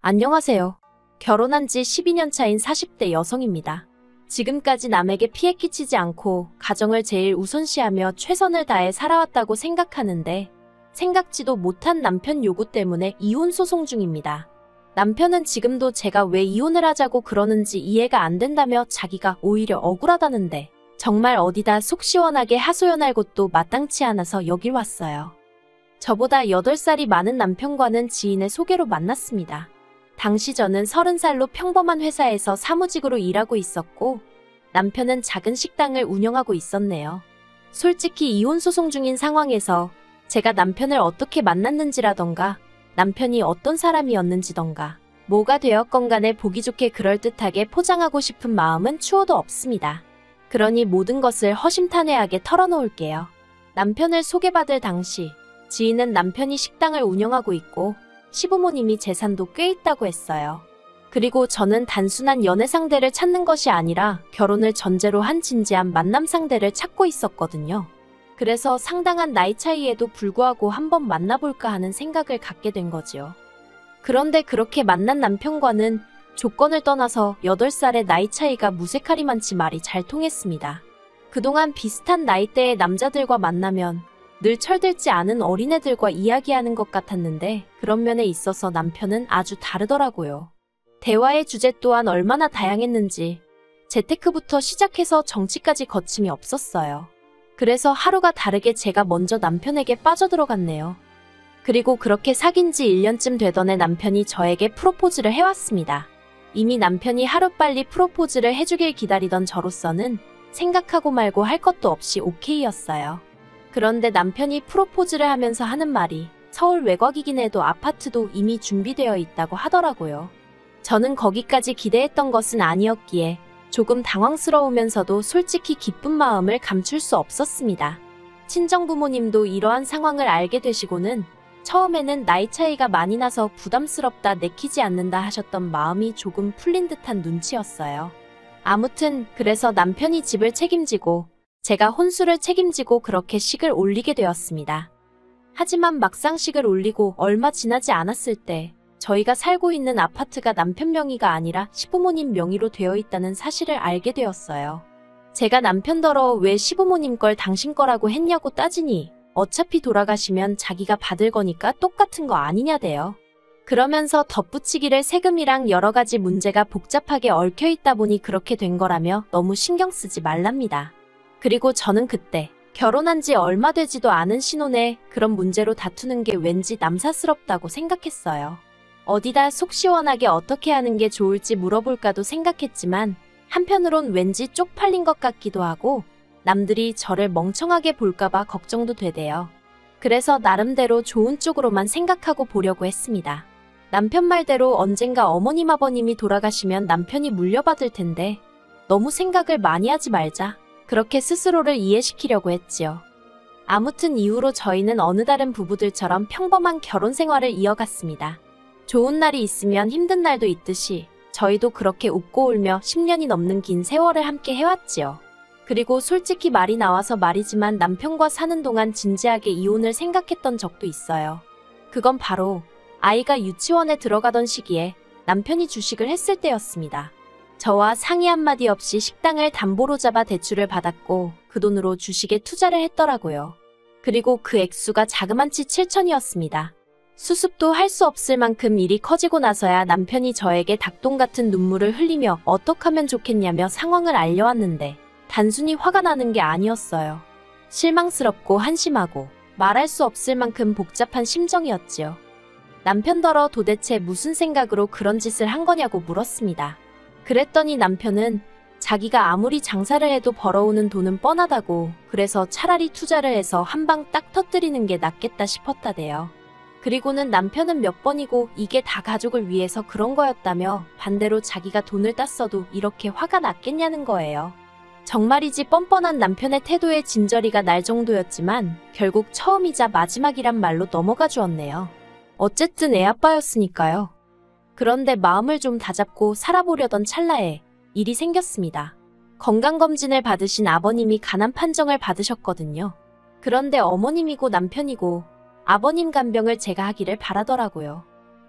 안녕하세요. 결혼한 지 12년 차인 40대 여성입니다. 지금까지 남에게 피해 끼치지 않고 가정을 제일 우선시하며 최선을 다해 살아왔다고 생각하는데 생각지도 못한 남편 요구 때문에 이혼 소송 중입니다. 남편은 지금도 제가 왜 이혼을 하자고 그러는지 이해가 안 된다며 자기가 오히려 억울하다는데 정말 어디다 속 시원하게 하소연할 곳도 마땅치 않아서 여길 왔어요. 저보다 8살이 많은 남편과는 지인의 소개로 만났습니다. 당시 저는 30살로 평범한 회사에서 사무직으로 일하고 있었고 남편은 작은 식당을 운영하고 있었네요. 솔직히 이혼 소송 중인 상황에서 제가 남편을 어떻게 만났는지라던가 남편이 어떤 사람이었는지던가 뭐가 되었건 간에 보기 좋게 그럴듯하게 포장하고 싶은 마음은 추호도 없습니다. 그러니 모든 것을 허심탄회하게 털어놓을게요. 남편을 소개받을 당시 지인은 남편이 식당을 운영하고 있고 시부모님이 재산도 꽤 있다고 했어요. 그리고 저는 단순한 연애 상대를 찾는 것이 아니라 결혼을 전제로 한 진지한 만남 상대를 찾고 있었거든요. 그래서 상당한 나이 차이에도 불구하고 한번 만나볼까 하는 생각을 갖게 된 거지요. 그런데 그렇게 만난 남편과는 조건을 떠나서 8살의 나이 차이가 무색하리만치 말이 잘 통했습니다. 그동안 비슷한 나이대의 남자들과 만나면 늘 철들지 않은 어린애들과 이야기하는 것 같았는데 그런 면에 있어서 남편은 아주 다르더라고요. 대화의 주제 또한 얼마나 다양했는지 재테크부터 시작해서 정치까지 거침이 없었어요. 그래서 하루가 다르게 제가 먼저 남편에게 빠져들어갔네요. 그리고 그렇게 사귄 지 1년쯤 되던 해 남편이 저에게 프로포즈를 해왔습니다. 이미 남편이 하루빨리 프로포즈를 해주길 기다리던 저로서는 생각하고 말고 할 것도 없이 오케이였어요. 그런데 남편이 프로포즈를 하면서 하는 말이 서울 외곽이긴 해도 아파트도 이미 준비되어 있다고 하더라고요. 저는 거기까지 기대했던 것은 아니었기에 조금 당황스러우면서도 솔직히 기쁜 마음을 감출 수 없었습니다. 친정부모님도 이러한 상황을 알게 되시고는 처음에는 나이 차이가 많이 나서 부담스럽다 내키지 않는다 하셨던 마음이 조금 풀린 듯한 눈치였어요. 아무튼 그래서 남편이 집을 책임지고 제가 혼수를 책임지고 그렇게 식을 올리게 되었습니다. 하지만 막상 식을 올리고 얼마 지나지 않았을 때 저희가 살고 있는 아파트가 남편 명의가 아니라 시부모님 명의로 되어 있다는 사실을 알게 되었어요. 제가 남편더러 왜 시부모님 걸 당신 거라고 했냐고 따지니 어차피 돌아가시면 자기가 받을 거니까 똑같은 거 아니냐대요. 그러면서 덧붙이기를 세금이랑 여러 가지 문제가 복잡하게 얽혀 있다 보니 그렇게 된 거라며 너무 신경 쓰지 말랍니다. 그리고 저는 그때 결혼한 지 얼마 되지도 않은 신혼에 그런 문제로 다투는 게 왠지 남사스럽다고 생각했어요. 어디다 속 시원하게 어떻게 하는 게 좋을지 물어볼까도 생각했지만 한편으론 왠지 쪽팔린 것 같기도 하고 남들이 저를 멍청하게 볼까봐 걱정도 되대요. 그래서 나름대로 좋은 쪽으로만 생각하고 보려고 했습니다. 남편 말대로 언젠가 어머님 아버님이 돌아가시면 남편이 물려받을 텐데 너무 생각을 많이 하지 말자. 그렇게 스스로를 이해시키려고 했지요. 아무튼 이후로 저희는 어느 다른 부부들처럼 평범한 결혼 생활을 이어갔습니다. 좋은 날이 있으면 힘든 날도 있듯이 저희도 그렇게 웃고 울며 10년이 넘는 긴 세월을 함께 해왔지요. 그리고 솔직히 말이 나와서 말이지만 남편과 사는 동안 진지하게 이혼을 생각했던 적도 있어요. 그건 바로 아이가 유치원에 들어가던 시기에 남편이 주식을 했을 때였습니다. 저와 상의 한마디 없이 식당을 담보로 잡아 대출을 받았고 그 돈으로 주식에 투자를 했더라고요. 그리고 그 액수가 자그만치 7천이었습니다. 수습도 할 수 없을 만큼 일이 커지고 나서야 남편이 저에게 닭똥 같은 눈물을 흘리며 어떡하면 좋겠냐며 상황을 알려왔는데 단순히 화가 나는 게 아니었어요. 실망스럽고 한심하고 말할 수 없을 만큼 복잡한 심정이었지요. 남편더러 도대체 무슨 생각으로 그런 짓을 한 거냐고 물었습니다. 그랬더니 남편은 자기가 아무리 장사를 해도 벌어오는 돈은 뻔하다고 그래서 차라리 투자를 해서 한 방 딱 터뜨리는 게 낫겠다 싶었다대요. 그리고는 남편은 몇 번이고 이게 다 가족을 위해서 그런 거였다며 반대로 자기가 돈을 땄어도 이렇게 화가 났겠냐는 거예요. 정말이지 뻔뻔한 남편의 태도에 진저리가 날 정도였지만 결국 처음이자 마지막이란 말로 넘어가 주었네요. 어쨌든 애아빠였으니까요. 그런데 마음을 좀 다잡고 살아보려던 찰나에 일이 생겼습니다. 건강검진을 받으신 아버님이 간암 판정을 받으셨거든요. 그런데 어머님이고 남편이고 아버님 간병을 제가 하기를 바라더라고요.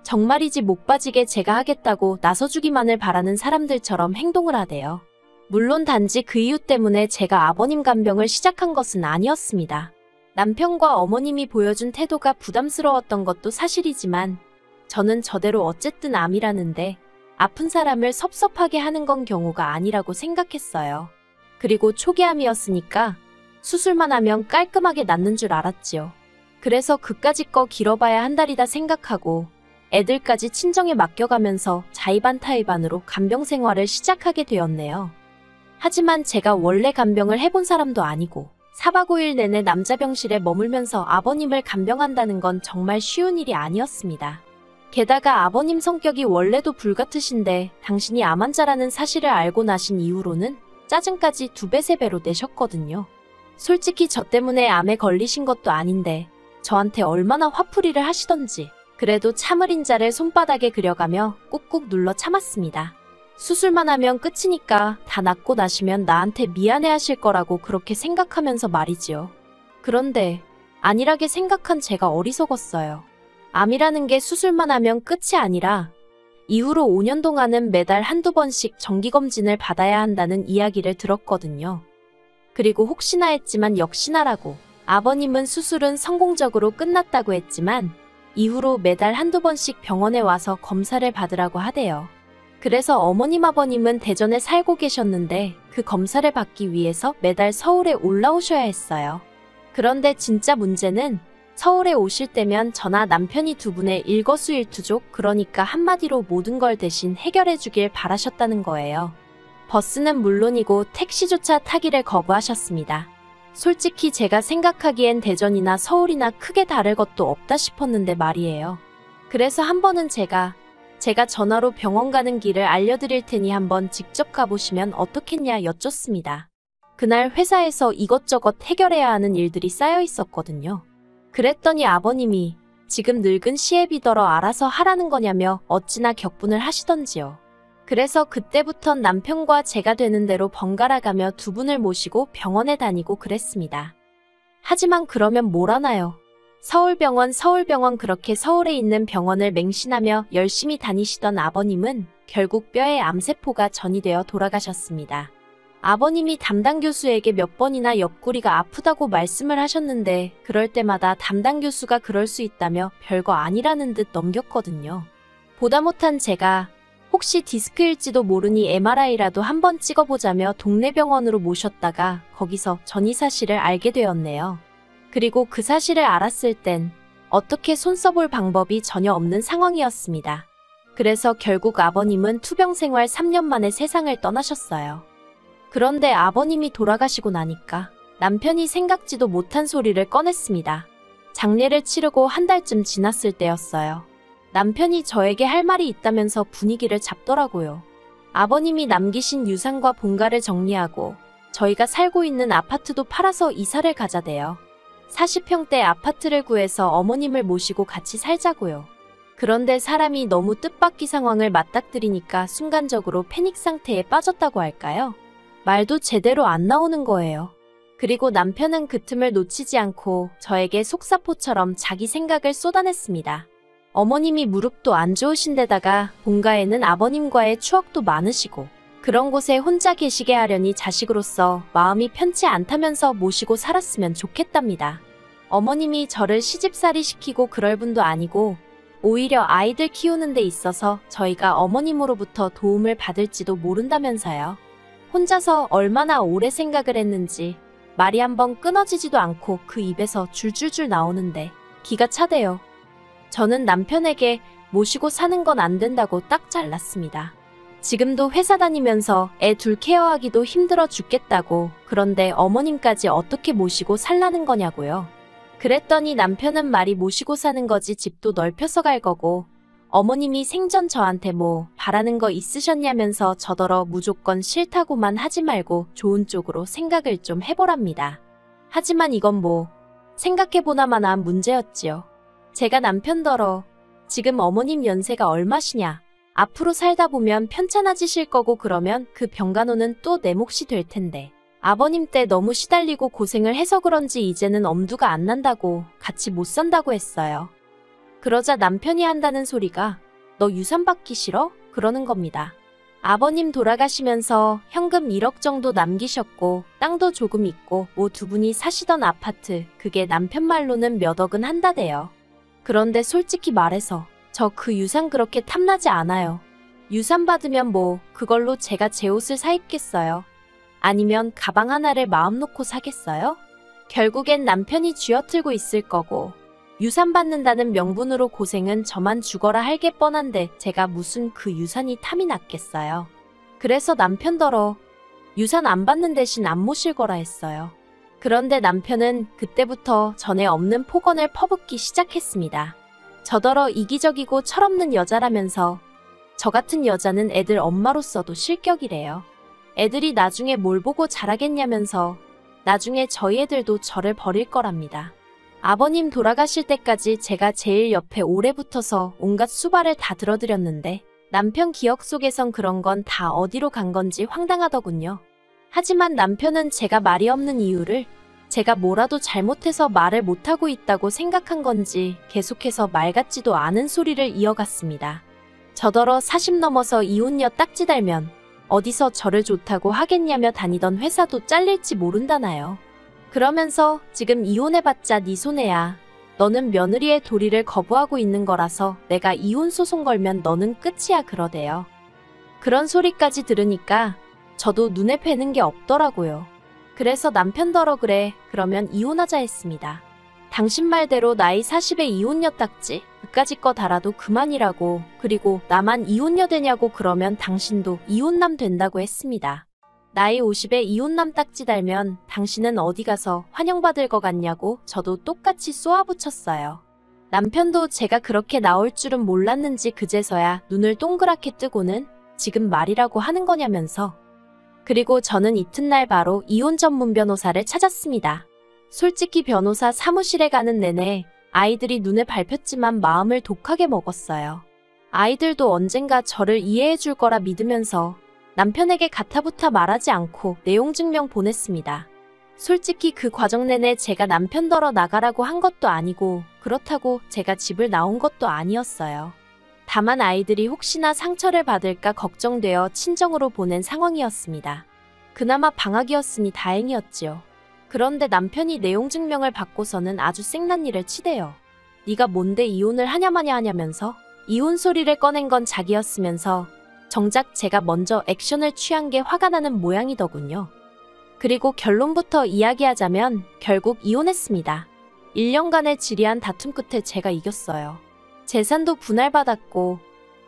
정말이지 목 빠지게 제가 하겠다고 나서주기만을 바라는 사람들처럼 행동을 하대요. 물론 단지 그 이유 때문에 제가 아버님 간병을 시작한 것은 아니었습니다. 남편과 어머님이 보여준 태도가 부담스러웠던 것도 사실이지만 저는 저대로 어쨌든 암이라는데 아픈 사람을 섭섭하게 하는 건 경우가 아니라고 생각했어요. 그리고 초기암이었으니까 수술만 하면 깔끔하게 낫는 줄 알았지요. 그래서 그까짓 거 길어봐야 한 달이다 생각하고 애들까지 친정에 맡겨가면서 자의반타의반으로 간병 생활을 시작하게 되었네요. 하지만 제가 원래 간병을 해본 사람도 아니고 4박 5일 내내 남자 병실에 머물면서 아버님을 간병한다는 건 정말 쉬운 일이 아니었습니다. 게다가 아버님 성격이 원래도 불같으신데 당신이 암 환자라는 사실을 알고 나신 이후로는 짜증까지 2배, 3배로 내셨거든요. 솔직히 저 때문에 암에 걸리신 것도 아닌데 저한테 얼마나 화풀이를 하시던지 그래도 참을 인자를 손바닥에 그려가며 꾹꾹 눌러 참았습니다. 수술만 하면 끝이니까 다 낫고 나시면 나한테 미안해하실 거라고 그렇게 생각하면서 말이지요. 그런데 안일하게 생각한 제가 어리석었어요. 암이라는 게 수술만 하면 끝이 아니라 이후로 5년 동안은 매달 한두 번씩 정기검진을 받아야 한다는 이야기를 들었거든요. 그리고 혹시나 했지만 역시나라고 아버님은 수술은 성공적으로 끝났다고 했지만 이후로 매달 한두 번씩 병원에 와서 검사를 받으라고 하대요. 그래서 어머님 아버님은 대전에 살고 계셨는데 그 검사를 받기 위해서 매달 서울에 올라오셔야 했어요. 그런데 진짜 문제는 서울에 오실 때면 저나 남편이 두 분의 일거수일투족, 그러니까 한마디로 모든 걸 대신 해결해 주길 바라셨다는 거예요. 버스는 물론이고 택시조차 타기를 거부하셨습니다. 솔직히 제가 생각하기엔 대전이나 서울이나 크게 다를 것도 없다 싶었는데 말이에요. 그래서 한 번은 제가 전화로 병원 가는 길을 알려드릴 테니 한번 직접 가보시면 어떻겠냐 여쭙습니다. 그날 회사에서 이것저것 해결해야 하는 일들이 쌓여 있었거든요. 그랬더니 아버님이 지금 늙은 시애비더러 알아서 하라는 거냐며 어찌나 격분을 하시던지요. 그래서 그때부턴 남편과 제가 되는 대로 번갈아 가며 두 분을 모시고 병원에 다니고 그랬습니다. 하지만 그러면 뭘 하나요? 서울병원 그렇게 서울에 있는 병원을 맹신하며 열심히 다니시던 아버님은 결국 뼈에 암세포가 전이되어 돌아가셨습니다. 아버님이 담당 교수에게 몇 번이나 옆구리가 아프다고 말씀을 하셨는데 그럴 때마다 담당 교수가 그럴 수 있다며 별거 아니라는 듯 넘겼거든요. 보다 못한 제가 혹시 디스크일지도 모르니 MRI라도 한번 찍어보자며 동네 병원으로 모셨다가 거기서 전이 사실을 알게 되었네요. 그리고 그 사실을 알았을 땐 어떻게 손 써볼 방법이 전혀 없는 상황이었습니다. 그래서 결국 아버님은 투병 생활 3년 만에 세상을 떠나셨어요. 그런데 아버님이 돌아가시고 나니까 남편이 생각지도 못한 소리를 꺼냈습니다. 장례를 치르고 한 달쯤 지났을 때였어요. 남편이 저에게 할 말이 있다면서 분위기를 잡더라고요. 아버님이 남기신 유산과 본가를 정리하고 저희가 살고 있는 아파트도 팔아서 이사를 가자대요. 40평대 아파트를 구해서 어머님을 모시고 같이 살자고요. 그런데 사람이 너무 뜻밖의 상황을 맞닥뜨리니까 순간적으로 패닉 상태에 빠졌다고 할까요? 말도 제대로 안 나오는 거예요. 그리고 남편은 그 틈을 놓치지 않고 저에게 속사포처럼 자기 생각을 쏟아냈습니다. 어머님이 무릎도 안 좋으신 데다가 본가에는 아버님과의 추억도 많으시고 그런 곳에 혼자 계시게 하려니 자식으로서 마음이 편치 않다면서 모시고 살았으면 좋겠답니다. 어머님이 저를 시집살이 시키고 그럴 분도 아니고 오히려 아이들 키우는 데 있어서 저희가 어머님으로부터 도움을 받을지도 모른다면서요. 혼자서 얼마나 오래 생각을 했는지 말이 한번 끊어지지도 않고 그 입에서 줄줄줄 나오는데 기가 차대요. 저는 남편에게 모시고 사는 건 안 된다고 딱 잘랐습니다. 지금도 회사 다니면서 애 둘 케어하기도 힘들어 죽겠다고, 그런데 어머님까지 어떻게 모시고 살라는 거냐고요. 그랬더니 남편은 말이 모시고 사는 거지 집도 넓혀서 갈 거고 어머님이 생전 저한테 뭐 바라는 거 있으셨냐면서 저더러 무조건 싫다고만 하지 말고 좋은 쪽으로 생각을 좀 해보랍니다. 하지만 이건 뭐 생각해보나마나 문제였지요. 제가 남편더러 지금 어머님 연세가 얼마시냐, 앞으로 살다 보면 편찮아지실 거고 그러면 그 병간호는 또 내 몫이 될 텐데 아버님 때 너무 시달리고 고생을 해서 그런지 이제는 엄두가 안 난다고 같이 못 산다고 했어요. 그러자 남편이 한다는 소리가 너 유산 받기 싫어? 그러는 겁니다. 아버님 돌아가시면서 현금 1억 정도 남기셨고 땅도 조금 있고 뭐 두 분이 사시던 아파트 그게 남편 말로는 몇 억은 한다대요. 그런데 솔직히 말해서 저 그 유산 그렇게 탐나지 않아요. 유산 받으면 뭐 그걸로 제가 제 옷을 사 입겠어요? 아니면 가방 하나를 마음 놓고 사겠어요? 결국엔 남편이 쥐어틀고 있을 거고 유산 받는다는 명분으로 고생은 저만 죽어라 할 게 뻔한데 제가 무슨 그 유산이 탐이 났겠어요. 그래서 남편더러 유산 안 받는 대신 안 모실 거라 했어요. 그런데 남편은 그때부터 전에 없는 폭언을 퍼붓기 시작했습니다. 저더러 이기적이고 철없는 여자라면서 저 같은 여자는 애들 엄마로서도 실격이래요. 애들이 나중에 뭘 보고 자라겠냐면서 나중에 저희 애들도 저를 버릴 거랍니다. 아버님 돌아가실 때까지 제가 제일 옆에 오래 붙어서 온갖 수발을 다 들어드렸는데 남편 기억 속에선 그런 건 다 어디로 간 건지 황당하더군요. 하지만 남편은 제가 말이 없는 이유를 제가 뭐라도 잘못해서 말을 못하고 있다고 생각한 건지 계속해서 말 같지도 않은 소리를 이어갔습니다. 저더러 40 넘어서 이혼녀 딱지 달면 어디서 저를 좋다고 하겠냐며 다니던 회사도 잘릴지 모른다나요. 그러면서 지금 이혼해봤자 네 손해야. 너는 며느리의 도리를 거부하고 있는 거라서 내가 이혼 소송 걸면 너는 끝이야 그러대요. 그런 소리까지 들으니까 저도 눈에 뵈는 게 없더라고요. 그래서 남편더러 그래 그러면 이혼하자 했습니다. 당신 말대로 나이 40에 이혼녀 딱지 그까짓 거 달아도 그만이라고. 그리고 나만 이혼녀 되냐고 그러면 당신도 이혼남 된다고 했습니다. 나이 50에 이혼남 딱지 달면 당신은 어디 가서 환영받을 것 같냐고 저도 똑같이 쏘아붙였어요. 남편도 제가 그렇게 나올 줄은 몰랐는지 그제서야 눈을 동그랗게 뜨고는 지금 말이라고 하는 거냐면서. 그리고 저는 이튿날 바로 이혼 전문 변호사를 찾았습니다. 솔직히 변호사 사무실에 가는 내내 아이들이 눈에 밟혔지만 마음을 독하게 먹었어요. 아이들도 언젠가 저를 이해해 줄 거라 믿으면서 남편에게 가타부타 말하지 않고 내용 증명 보냈습니다. 솔직히 그 과정 내내 제가 남편더러 나가라고 한 것도 아니고 그렇다고 제가 집을 나온 것도 아니었어요. 다만 아이들이 혹시나 상처를 받을까 걱정되어 친정으로 보낸 상황이었습니다. 그나마 방학이었으니 다행이었지요. 그런데 남편이 내용 증명을 받고서는 아주 생난일을 치대요. 네가 뭔데 이혼을 하냐마냐 하냐면서 이혼 소리를 꺼낸 건 자기였으면서 정작 제가 먼저 액션을 취한 게 화가 나는 모양이더군요. 그리고 결론부터 이야기하자면 결국 이혼했습니다. 1년간의 지리한 다툼 끝에 제가 이겼어요. 재산도 분할받았고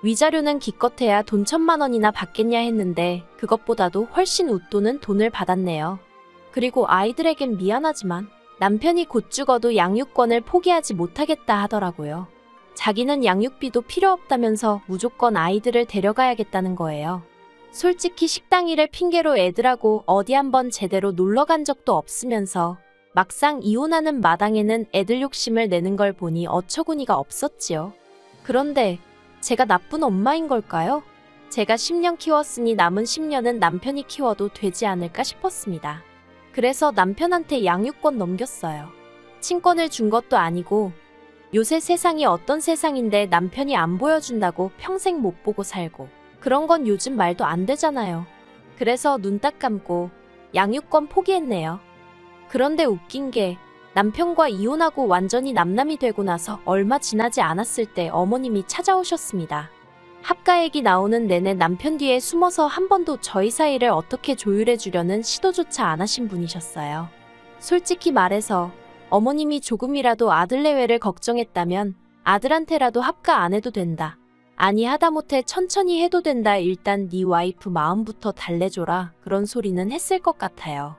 위자료는 기껏해야 돈 1,000만 원이나 받겠냐 했는데 그것보다도 훨씬 웃도는 돈을 받았네요. 그리고 아이들에겐 미안하지만 남편이 곧 죽어도 양육권을 포기하지 못하겠다 하더라고요. 자기는 양육비도 필요 없다면서 무조건 아이들을 데려가야겠다는 거예요. 솔직히 식당 일을 핑계로 애들하고 어디 한번 제대로 놀러 간 적도 없으면서 막상 이혼하는 마당에는 애들 욕심을 내는 걸 보니 어처구니가 없었지요. 그런데 제가 나쁜 엄마인 걸까요? 제가 10년 키웠으니 남은 10년은 남편이 키워도 되지 않을까 싶었습니다. 그래서 남편한테 양육권 넘겼어요. 친권을 준 것도 아니고 요새 세상이 어떤 세상인데 남편이 안 보여준다고 평생 못 보고 살고 그런 건 요즘 말도 안 되잖아요. 그래서 눈 딱 감고 양육권 포기했네요. 그런데 웃긴 게 남편과 이혼하고 완전히 남남이 되고 나서 얼마 지나지 않았을 때 어머님이 찾아오셨습니다. 합가 얘기 나오는 내내 남편 뒤에 숨어서 한 번도 저희 사이를 어떻게 조율해 주려는 시도조차 안 하신 분이셨어요. 솔직히 말해서 어머님이 조금이라도 아들 내외를 걱정했다면 아들한테라도 합가 안 해도 된다. 아니 하다못해 천천히 해도 된다. 일단 네 와이프 마음부터 달래줘라. 그런 소리는 했을 것 같아요.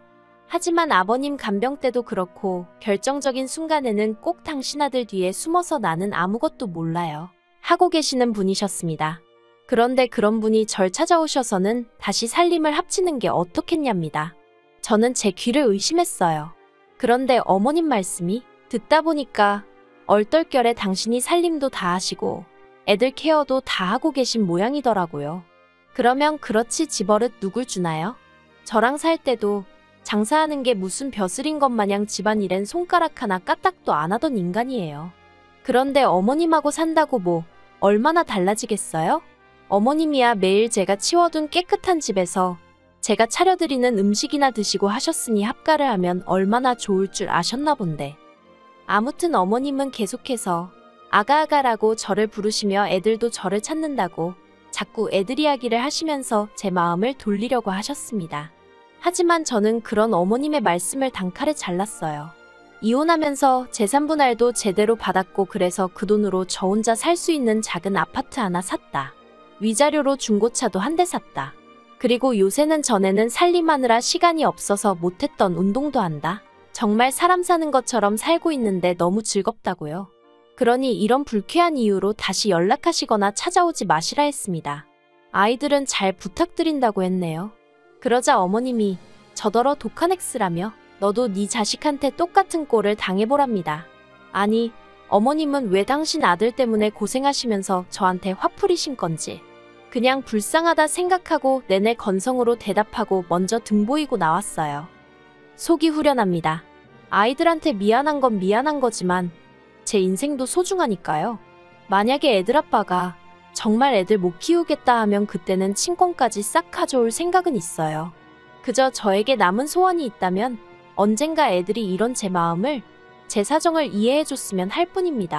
하지만 아버님 간병 때도 그렇고 결정적인 순간에는 꼭 당신 아들 뒤에 숨어서 나는 아무것도 몰라요. 하고 계시는 분이셨습니다. 그런데 그런 분이 절 찾아오셔서는 다시 살림을 합치는 게 어떻겠냐입니다. 저는 제 귀를 의심했어요. 그런데 어머님 말씀이 듣다 보니까 얼떨결에 당신이 살림도 다 하시고 애들 케어도 다 하고 계신 모양이더라고요. 그러면 그렇지 집버릇 누굴 주나요? 저랑 살 때도 장사하는 게 무슨 벼슬인 것 마냥 집안일엔 손가락 하나 까딱도 안 하던 인간이에요. 그런데 어머님하고 산다고 뭐 얼마나 달라지겠어요? 어머님이야 매일 제가 치워둔 깨끗한 집에서 제가 차려드리는 음식이나 드시고 하셨으니 합가를 하면 얼마나 좋을 줄 아셨나 본데. 아무튼 어머님은 계속해서 아가아가라고 저를 부르시며 애들도 저를 찾는다고 자꾸 애들 이야기를 하시면서 제 마음을 돌리려고 하셨습니다. 하지만 저는 그런 어머님의 말씀을 단칼에 잘랐어요. 이혼하면서 재산 분할도 제대로 받았고 그래서 그 돈으로 저 혼자 살 수 있는 작은 아파트 하나 샀다. 위자료로 중고차도 한 대 샀다. 그리고 요새는 전에는 살림하느라 시간이 없어서 못했던 운동도 한다. 정말 사람 사는 것처럼 살고 있는데 너무 즐겁다고요. 그러니 이런 불쾌한 이유로 다시 연락하시거나 찾아오지 마시라 했습니다. 아이들은 잘 부탁드린다고 했네요. 그러자 어머님이 저더러 독한 X라며 너도 네 자식한테 똑같은 꼴을 당해보랍니다. 아니, 어머님은 왜 당신 아들 때문에 고생하시면서 저한테 화풀이신 건지. 그냥 불쌍하다 생각하고 내내 건성으로 대답하고 먼저 등 보이고 나왔어요. 속이 후련합니다. 아이들한테 미안한 건 미안한 거지만 제 인생도 소중하니까요. 만약에 애들 아빠가 정말 애들 못 키우겠다 하면 그때는 친권까지 싹 가져올 생각은 있어요. 그저 저에게 남은 소원이 있다면 언젠가 애들이 이런 제 마음을, 제 사정을 이해해줬으면 할 뿐입니다.